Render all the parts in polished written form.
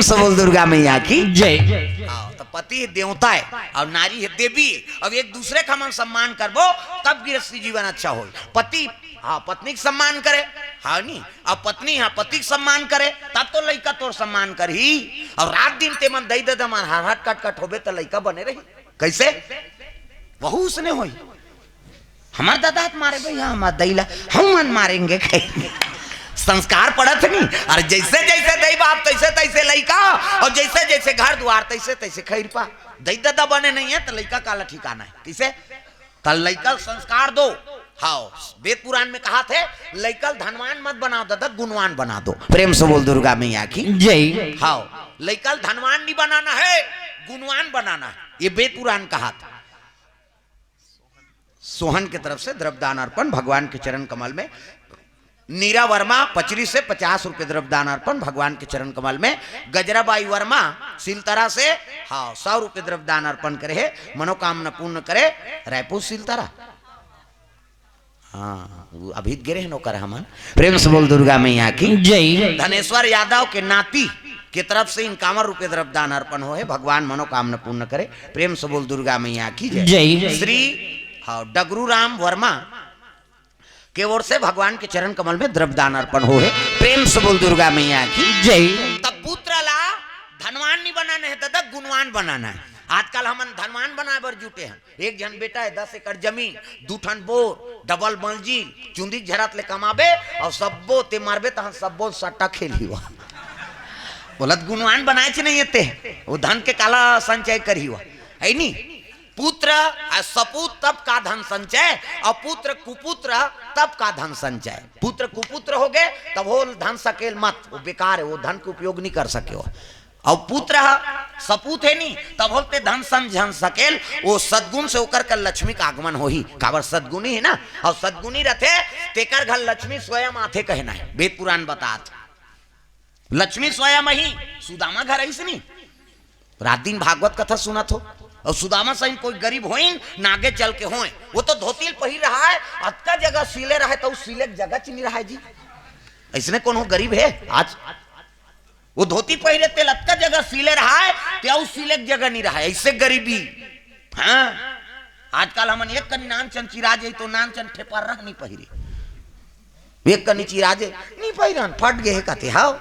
सब बोल दुर्गा मैया की जय। तो पति देवता है और नारी है देवी। अब एक दूसरे का हम सम्मान करबो तब गृहस्थी जीवन अच्छा हो। पति हाँ पत्नी का सम्मान करे, हाँ नहीं, अब पत्नी हाँ पति का सम्मान करे तब तो लड़का तोर सम्मान कर ही। और रात दिन ते मन दई दे मन हाथ कट कट होबे तो लड़का बने रही कैसे वहू उसने होई। हमार दादा मारे भाई हाँ हमार दैला हम मन मारेंगे संस्कार पड़त नहीं। और जैसे जैसे दई बाप तैसे तैसे लड़का और जैसे जैसे घर द्वार तैसे तैसे खैर पा। दई दादा बने नहीं है तो लड़का काला ठिकाना है किसे कल लड़का संस्कार दो। हाँ वेद पुराण में कहा थे लड़का धनवान मत बनाओ दादा गुणवान बना दो। प्रेम से बोल दुर्गा मैया की जय। हाँ लड़का धनवान नहीं बनाना है गुणवान बनाना है, ये वेद पुराण कहा था। सोहन की तरफ से द्रव्यदान अर्पण भगवान के चरण कमल में। नीरा वर्मा पचरी से 50 रुपए द्रव्यदान अर्पण भगवान के चरण कमल में। गजराबाई वर्मा सिलतरा से हाँ 100 रुपए द्रव्यदान अर्पण करे है, मनोकामना पूर्ण करे। रायपुर सिलतरा हाँ अभी गिरे हैं नौकर हम। प्रेम से बोल दुर्गा मैया की जय। धनेश्वर यादव के नाती की तरफ से 51 रुपए द्रव्यदान अर्पण हो है, भगवान मनोकामना पूर्ण करे। प्रेम से बोल दुर्गा मैया की जय। श्री हाँ डगरू राम वर्मा के ओर से भगवान के चरण कमल में द्रव्यदान अर्पण हो है। प्रेम से बोल दुर्गा मैया की जय। तब पुत्र ला धनवान नहीं बनाना है दादा गुणवान बनाना है। आजकल हम धनवान बनाए बर जुटे हैं। एक जन बेटा है 10 एकड़ जमीन 2 ठन बोर डबल मंजिल चुंदी झरात ले कमाबे और सबो ते मारबे तो सबो सट्टा खेली हुआ बोलत गुणवान बनाए च नहीं ते वो धन के काला संचय करी हुआ है नहीं। पुत्र सपूत तब का धन संचय और पुत्र कुपुत्र तब का धन संचय। पुत्र कुपुत्र हो गए तब वो धन सकेल मत वो बेकार है, वो धन का उपयोग नहीं कर सके हो। और पुत्र सपूत है नहीं तब बोलते धन संजन सकेल वो सद्गुण से होकर कर लक्ष्मी का आगमन हो ही। काबर सद्गुणी है ना और सद्गुणी रहते तेकर घर लक्ष्मी स्वयं आते कहना है। वेद पुराण बतात लक्ष्मी स्वयं ही सुदामा घर ऐसे नहीं। रात दिन भागवत कथा सुनत हो और सुदामा सही कोई गरीब होइन नागे चल के होए वो तो धोती पहिर रहा है अतका जगह सीले रहा है तो सीले जगह च नहीं रहा है जी। ऐसने कौन हो गरीब है आज वो धोती पहिरे तेल अतका जगह सीले रहा है तो सीले जगह नहीं रहा है ऐसे गरीबी। हाँ आजकल हमन एक कनी नान चन चिराजे तो नान चन ठेपर रह नहीं पहिरे एक कनी चिराजे नहीं पहिरन फट गए कहते हाँ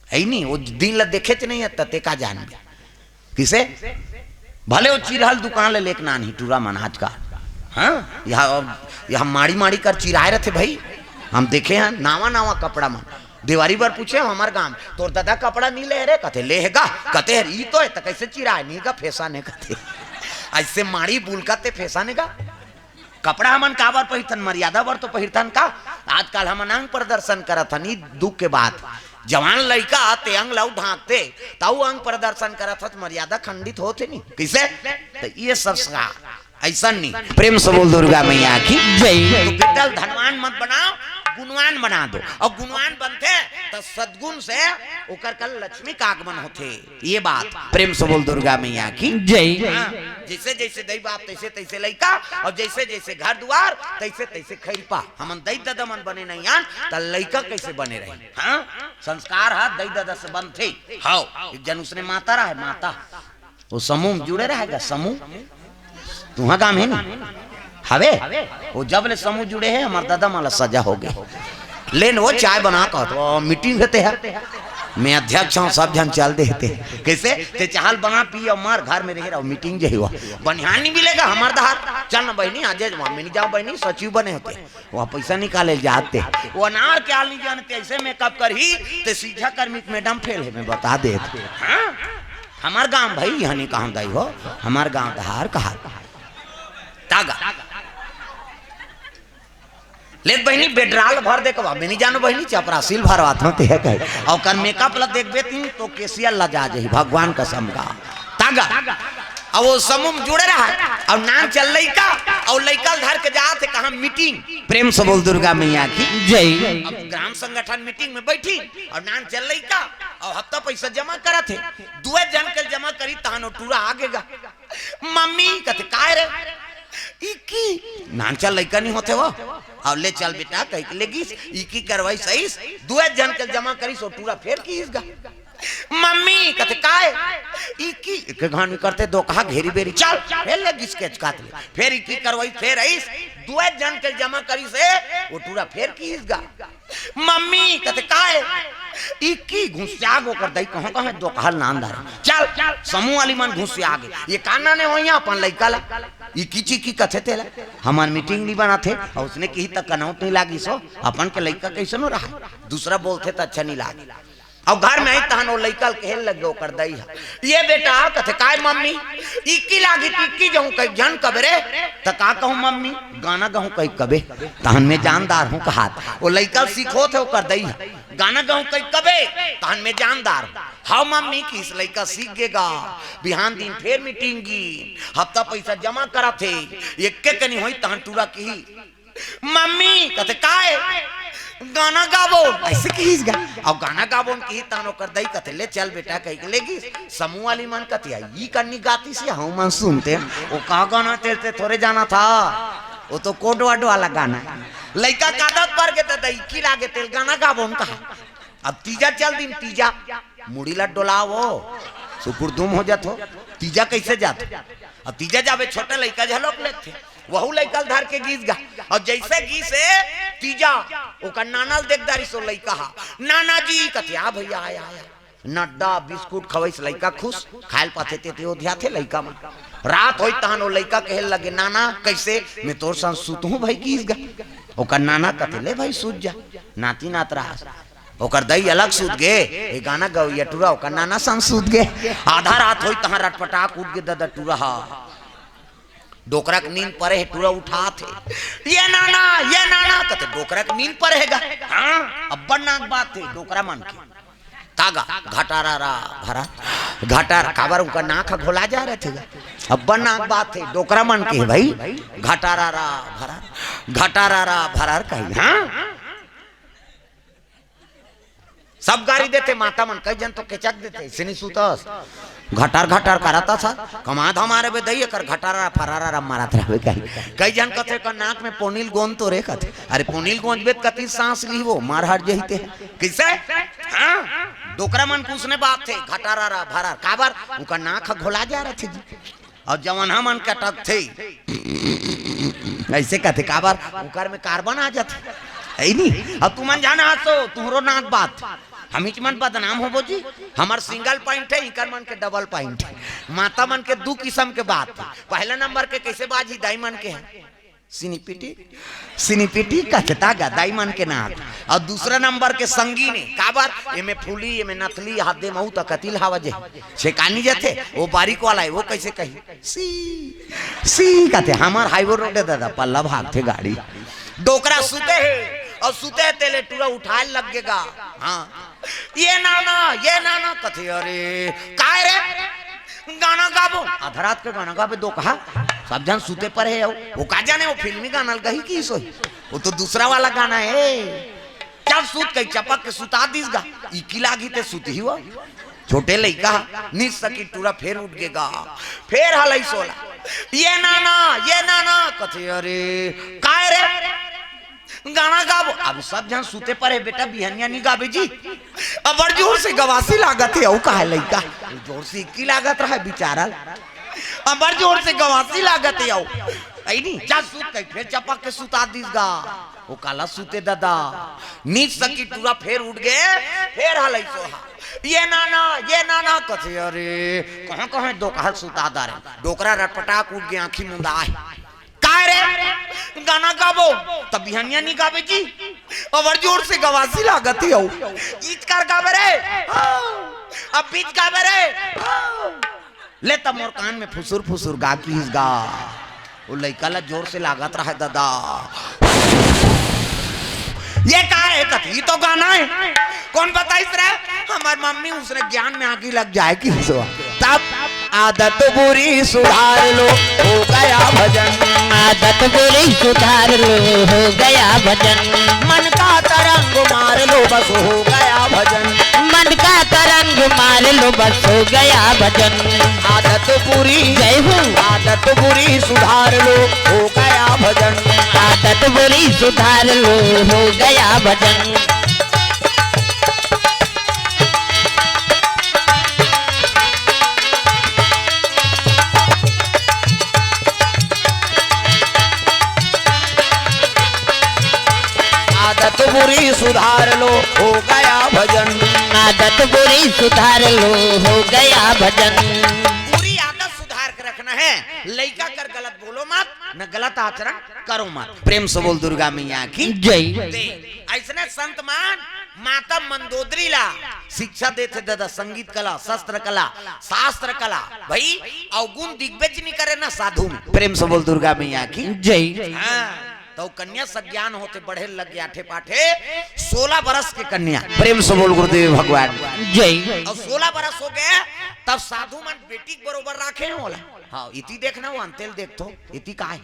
है नहीं वो दिन ला देखे च नहीं है तते का जान किसे भले वो चिरहल दुकान ले लेक नान ही टूरा मन आज का। हाँ यहाँ माड़ी माड़ी कर चिराए रहे थे भाई हम देखे हैं नावा नावा कपड़ा मन दिवारी बार पूछे हमारे गांव तोर दादा कपड़ा नहीं ले रे कहते लेगा कहते ई तो है तो कैसे चिराए नहीं का फैसा ने कहते ऐसे माड़ी बुल कहते फैसा ने का कपड़ा हमन का बार पहिरतन मर्यादा बार तो पहिरतन का। आजकल हमन अंग प्रदर्शन करत हनी दुख के बाद जवान लड़का आते अंग लाउ ढांकते ताऊ अंग प्रदर्शन करत हत मर्यादा खंडित होते नहीं किसे तो ये सब ऐसा नहीं। प्रेम से बोल दुर्गा मैया की जय। तो बेटा धनवान मत बनाओ गुणवान बना दो और गुणवान बनते तो सद्गुण से ओकर कल लक्ष्मी का आगमन होते ये बात। प्रेम से बोल दुर्गा मैया की जय। जैसे जैसे दई बाप तैसे तैसे लड़का और जैसे जैसे घर द्वार तैसे तैसे खैरपा। हमन दई दादा मन बने नहीं आन तो लड़का कैसे बने रहे। हाँ संस्कार है दई दादा से बनते। हाँ एक जन उसने माता रहा है माता वो समूह जुड़े रहेगा समूह तुम्हारा काम है ना हवे वो जब ले समूह जुड़े हैं हमारे दादा माला सजा हो गए लेन वो चाय बना कर तो मीटिंग होते हैं मैं अध्यक्ष हूँ सब जन चल देते कैसे ते चाहल बना पी और मार घर में रह रहा मीटिंग जो हुआ बनिहान नहीं मिलेगा हमारे दहार चल ना बहनी आज नहीं जाओ बहनी सचिव बने होते वहाँ पैसा निकाले जाते वो अनार क्या नहीं जानते ऐसे मेकअप कर ही तो सीधा कर मैडम फेल है मैं बता देते। हमार गाँव भाई यहाँ नहीं कहा दाई हो हमार गाँव दहार कहा तागा ले बहनी बेडराल भर दे कबा नहीं जानो बहनी चपरासील भरवात होते है कहे और कर मेकअप ला देखबे तीन तो केसिया लजा जाही भगवान कसम का तागा और वो समूह जुड़े रहा और नाम चल लइका और लइका धर के जात है कहा मीटिंग। प्रेम से बोल दुर्गा मैया की जय। अब ग्राम संगठन मीटिंग में बैठी और नाम चल लइका और हफ्ता पैसा जमा करा थे दुए जन के जमा करी तहनो टूरा आगेगा मम्मी कहते काय रे इकी नानचा लड़का नहीं होते वो और ले चल बेटा कहीं लेगी इकी करवाई सही दुए जन के जमा करी सो टूरा फेर की इसका इकी के घानी करते दो कहा घेरी बेरी चल फिर ले स्केच काट ले फिर इकी करवाई फिर ऐस दुए जन के जमा करी से वो टूरा फिर कीसगा मम्मी कहते काहे इकी घुसिया गो कर दई कहां कहां दो कहल नांदार चल समूह वाली मन घुसिया गए ये काना ने होइया अपन लइका ला इकी चिकी कथे तेला हमार मीटिंग नहीं बना थे और उसने कही तक कनौट नहीं लागी सो अपन के लइका कैसे नो रहा दूसरा बोलते तो अच्छा नहीं लागी अब घर में आई तहन वो लइका खेल लग गयो कर दई है ये बेटा कथे काय मम्मी इक्की लागी टिक्की जाऊं कई जन कबरे त का कहूं मम्मी गाना गाऊं कई कबे तहन में जानदार हूं कहा वो लइका सीखो थे वो कर दई है गाना गाऊं कई कबे तहन में जानदार हाँ मम्मी की इस लइका सीख गेगा बिहान दिन फिर मीटिंग की हफ्ता पैसा जमा करा थे एक के कनी होई तहन टूरा की मम्मी कथे काय गाना गाबो ऐसे कीसगा अब गाना गाबो की तानो कर दई कथे ले चल बेटा कह के लेगी समूह वाली मन कती है ई करनी गाती सी हम मन सुनते वो का गाना तेरे थोड़े जाना था वो तो कोड वर्ड वाला गाना है लइका कादत पर के दई की लागे तेल गाना गाबो कहा अब तीजा चल दिन तीजा मुड़ी ला डोलावो सुपुरदुम हो जात हो तीजा कैसे जात अब तीजा जावे छोटे लइका झलक लेते वहु लइका धर के गीत गा और जैसे गीसे तीजा ओकर नानल देखदारी सो लइका हा नाना जी कथिया भैया आया नड्डा बिस्कुट खवैस लइका खुश खायल पाते ते ध्या थे लइका में रात होई तहन ओ लइका कहे लगे नाना कैसे मैं तोर संग सुतहूं भाई गीत गा ओकर नाना कथे ले भाई सूत जा नाती नात रहा ओकर दई अलग सूत गे ए गाना गौया टूरा ओकर नाना संग सूत गे आधा रात होई तहन रटपटाक उठ गे ददा टूरा हा डोकरा की नींद परे है टूरा उठा थे ये नाना कहते डोकरा की नींद परे हैगा हाँ अब्बन नाक बात थे डोकरा मन के तागा घटारा रा भरा घटार काबर उनका नाक घोला जा रहे थे अब्बन नाक बात थे डोकरा मन के है भाई घटारा रा भरा कही हाँ सब गाड़ी देते माता मन कई जन तो केचक देते सिनी सुतस घटार कराता था कमाद हमारे बे दई कर घटारा फरारा मारा रहे कई जन कथे का नाक में पोनील गोंद तो रे कथे अरे पोनील गोंद बेत कति सांस ली वो मार हट जहीते किसे हां डोकरा मन पूछने बात थे घटारा भरा काबर उनका नाक घोला जा रहे थे और जवान मन कटक थे ऐसे कथे काबर उकर में कार्बन आ जाते ऐ नहीं अब तुमन जाना तो तुहरो नाक बात हम मन बदनाम हो जी हमार सिंगल पॉइंट है इकर मन के डबल पॉइंट है माता मन के दो किस्म के बात पहला नंबर के कैसे बाजी दाई मन के है सिनीपिटी कचता गा दाई मन के नाक और दूसरा नंबर के संगीने काबर एमे फूली एमे नथली हाथ दे महू तक कतिल हावा जे शेकानी जथे वो बारीक वाला है वो कैसे कही सी कहते हमार हाईवे रोड दादा पल्ला भाग थे गाड़ी डोकरा सुते है और सुते तेले टूरा उठाए लगेगा हाँ ये नाना कथे अरे काय रे गाना गाबो आधा रात के गाना गाबे दो कहा सब जन सुते पर है वो का जाने वो फिल्मी गाना गही की सोई वो तो दूसरा वाला गाना है चल सूत कई चपक के सुता दीस गा इकी लागी ते सुती हुआ छोटे लइका नीच सकी टूरा फिर उठ गेगा फिर हलई सोला ये नाना कथे अरे काय रे गाना गाबो अब सब जन सूते पर है बेटा बिहनिया नहीं गाबे जी अब बड़ जोर से गवासी लागत है का है लइका जोर से की लागत रहा बेचारा अब बड़ जोर से गवासी लागत है आई नहीं जा सूत कई फिर चपक के सुता दीस गा वो काला सूते दादा नीच सकी टूरा फिर उठ गए फिर हलई सोहा ये नाना कथे अरे कहां दो कहल सुता दारे डोकरा रटपटाक उठ गया आंखी मुंदा है रे गाना गाबो तब बिहनिया नहीं गाबे जी और जोर से गवासी लागत है ईच कर गाबे रे अब बीच गाबे रे ले तब मोर कान में फुसुर गा कीस गा वो लइका ला जोर से लागत रहा दादा ये का है कथी तो गाना है कौन बताइस रे हमार मम्मी उसने ज्ञान में आगे लग जाए कि तब आदत बुरी सुधार लो हो गया भजन आदत बुरी सुधार लो हो गया भजन मन का तरंग मार लो बस हो गया भजन मन का तरंग मार लो बस हो गया भजन आदत बुरी जय हो आदत बुरी सुधार लो हो गया भजन आदत बुरी सुधार लो हो गया भजन सुधार लो हो गया भजन। आदत बुरी सुधार लो हो गया भजन। पूरी आदत सुधार कर रखना है, लइका कर गलत बोलो मत, न गलत आचरण करो मत। प्रेम से बोल दुर्गा मैया की जय। ऐसने संत मान माता मंदोदरी ला शिक्षा देते दादा, संगीत कला, शस्त्र कला, शास्त्र कला, भाई अवगुण दिग्विजय नहीं करे ना साधु में। प्रेम से बोल दुर्गा मैया की जय। हाँ, तो कन्या सज्ञान होते बढ़े लग गया आठे पाठे 16 बरस के कन्या। प्रेम से बोल गुरुदेव भगवान जय। और 16 बरस हो गए तब साधु मन बेटी बरोबर राखे होला। हाँ इति देखना वो अंतेल देख तो इति का है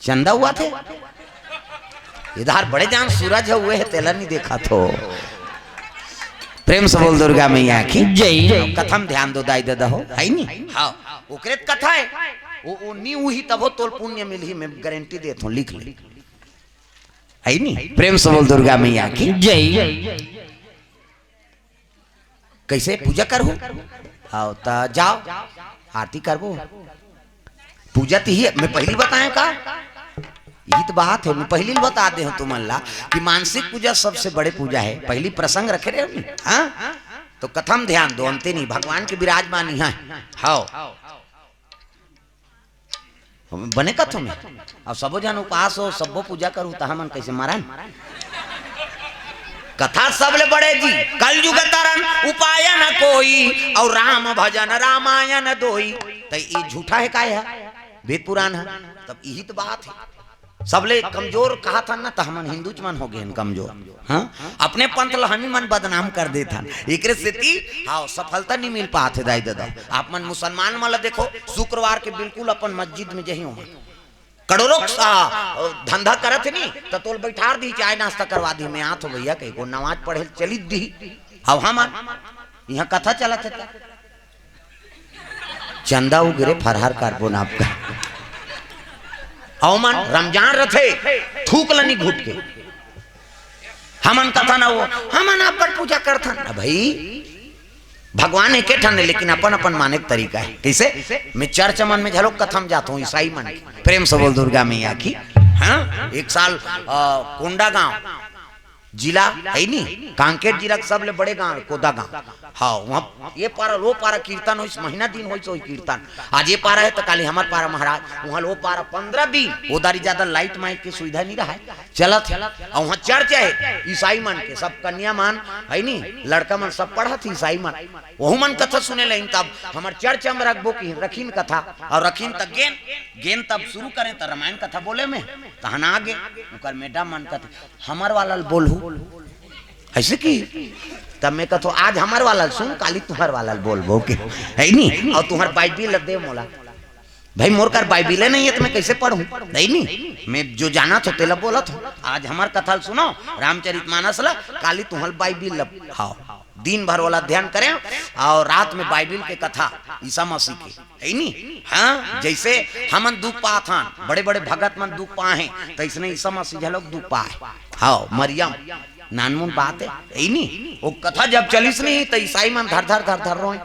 चंदा हुआ थे इधर बड़े जान सूरज हुए है तेला नहीं देखा तो। प्रेम से बोल दुर्गा मैया की जय। कथम ध्यान दो दाई दादा हो है नहीं। हाँ ओकरेत कथा है वो नी हुई तब हो तोल पुण्य मिली, मैं गारंटी देता हूँ, लिख ले है नहीं। प्रेम से बोल दुर्गा मैया की जय। कैसे पूजा करो? हाँ तो जाओ आरती करबो। पूजा तो ही मैं पहली बताया का, यही तो बात है, मैं पहली बता दे हूँ तुम अल्लाह कि मानसिक पूजा सबसे बड़े पूजा है। पहली प्रसंग रखे रहे हाँ तो कथम ध्यान दो अंते नहीं, भगवान के विराजमान यहाँ हाँ बने कथो में अब सबो जन उपास हो सबो पूजा करूँ तो हमन कैसे मारन। कथा सबले बड़े जी कलयुग तरन उपाय न कोई और राम भजन रामायण दोई। तो ये झूठा है काय है, वेद पुराण है, तब यही तो बात है। सबले कमजोर कहा था ना तो हमन हिंदू मन हो गए कमजोर। हाँ अपने पंथ ला हमी मन बदनाम कर दे था, एक स्थिति हाँ सफलता नहीं मिल पाते दाई दादा। आप मन मुसलमान वाला देखो शुक्रवार के बिल्कुल अपन मस्जिद में जही हो करोड़ों धंधा करत नहीं तो तोल बैठा दी चाय नाश्ता करवा दी, मैं आ तो भैया कहीं को नमाज पढ़े चली दी। अब हम यहाँ कथा चला था चंदा उगरे फरहार कार्बन आपका अवमान रमजान रथे थूक लनी घुट के हमन कथा ना वो हमन अपन पूजा करता ना भाई। भगवान एक ठन है लेकिन अपन अपन माने का तरीका है। कैसे मैं चर्च मन में झलोक कथम जाता हूँ ईसाई मन की। प्रेम से बोल दुर्गा मैया की हाँ एक साल कोंडा गांव जिला है नहीं कांकेर जिला के सबले बड़े गांव कोदा गांव। हाँ वहाँ ये पारा लो पारा कीर्तन हो महीना दिन हो कीर्तन। आज ये पारा है तो काली हमार पारा महाराज वहाँ लो पारा 15 दिन उधारी ज्यादा लाइट माइट की सुविधा नहीं रहा है चलत है। और वहाँ चर्च है ईसाई मन के सब कन्या मान है नहीं लड़का मन सब पढ़ा थी ईसाई मन वहू मन कथा सुने लेकिन तब हमारे चर्च में रखबो की रखीन कथा और रखीन तक गेन गेन तब शुरू करें तो रामायण कथा बोले में तहन आगे उकर मैडम मन कथा हमार वाला बोलू ऐसे की तब मैं कथो आज हमार वाला सुन काली तुम्हार वाला बोल बो के है नहीं। और तुम्हार बाइबिल दे मोला भाई मोर कर बाइबिल नहीं है तो मैं कैसे पढ़ूं नहीं नहीं मैं जो जाना था तेला बोला था। आज हमार कथा सुनो रामचरितमानस ला काली तुम्हार बाइबिल हाँ दिन भर वाला ध्यान करें और रात में बाइबिल के कथा ईसा मसीह की है नहीं। हाँ जैसे हमन दुख पाथन बड़े बड़े भगत मन दुख पाए तो इसने ईसा मसीह लोग दुख पाए। हाँ मरियम नानमुन बात है नहीं वो कथा जब चलिस नहीं तो ईसाई मन धर धर धर धर रोए।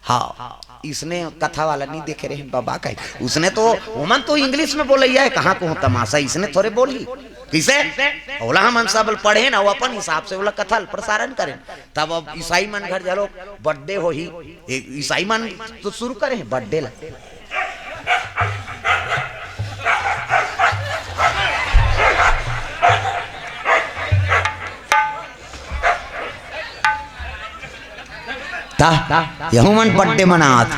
हाँ इसने कथा वाला नहीं देखे रहे बाबा का उसने तो उमन तो इंग्लिश में बोल है कहाँ को तमाशा इसने थोड़े बोली किसे ओला हम सब पढ़े ना वो अपन हिसाब से ओला कथा प्रसारण करें। तब अब ईसाई मन घर चलो बर्थडे हो ही ईसाई मन तो शुरू करें बर्थडे ला यहू मन बर्थडे मनात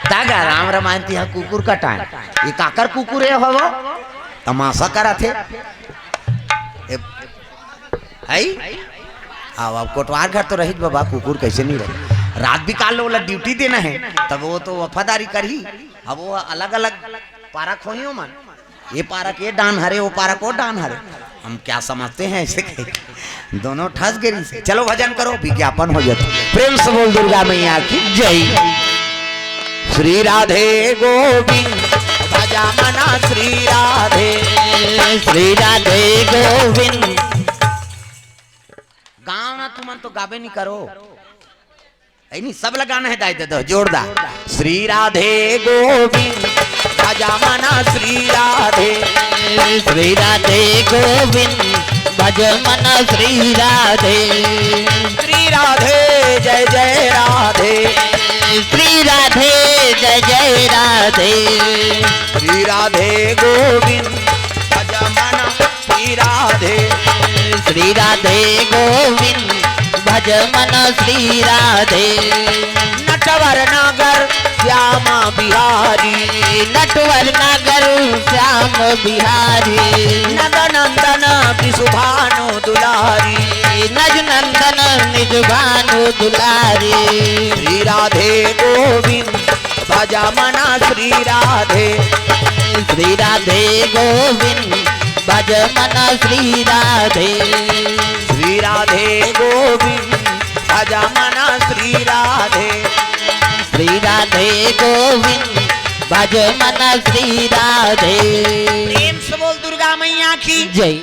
तागा राम रामायण यहाँ कुकुर का टाइम ये काकर कुकुर है हो तमाशा करा थे अब कोटवार घर तो रही बाबा कुकुर कैसे नहीं रहे रात भी काल वाला ड्यूटी देना है तब वो तो वफादारी करी। अब वो अलग अलग पारा खोइयो मन ये पारा के डान हरे वो पारा को डान हरे हम क्या समझते हैं ऐसे दोनों ठस गिरी से। चलो भजन करो विज्ञापन हो जाता। प्रेम से बोल दुर्गा मैया की जय। श्री राधे गोविंद भजा मना श्री राधे गोविंद। गाँव ना तुम तो गावे नहीं करो नहीं सब लगाना है दाई दो जोरदार। श्री राधे गोविंद भजा मना श्री राधे। श्री राधे गोविंद भज मन श्री राधे। श्री राधे जय जय राधे। श्री राधे जय जय राधे। श्री राधे गोविंद भजा मना श्री राधे। श्री राधे गोविंद भज मन श्री राधे। नटवर नगर श्याम बिहारी। नटवर नगर श्याम बिहारी। नग नंदन विशुभानु दुलारी। नज नंदन निज भानु दुलारी। श्री राधे गोविंद भजा मना श्री राधे। श्री राधे गोविंद भज मन श्री राधे। श्री राधे गोविंद भजा मना श्री राधे। श्री राधे गोविंद भज मन श्री राधे। प्रेम से बोल दुर्गा मैया की जय।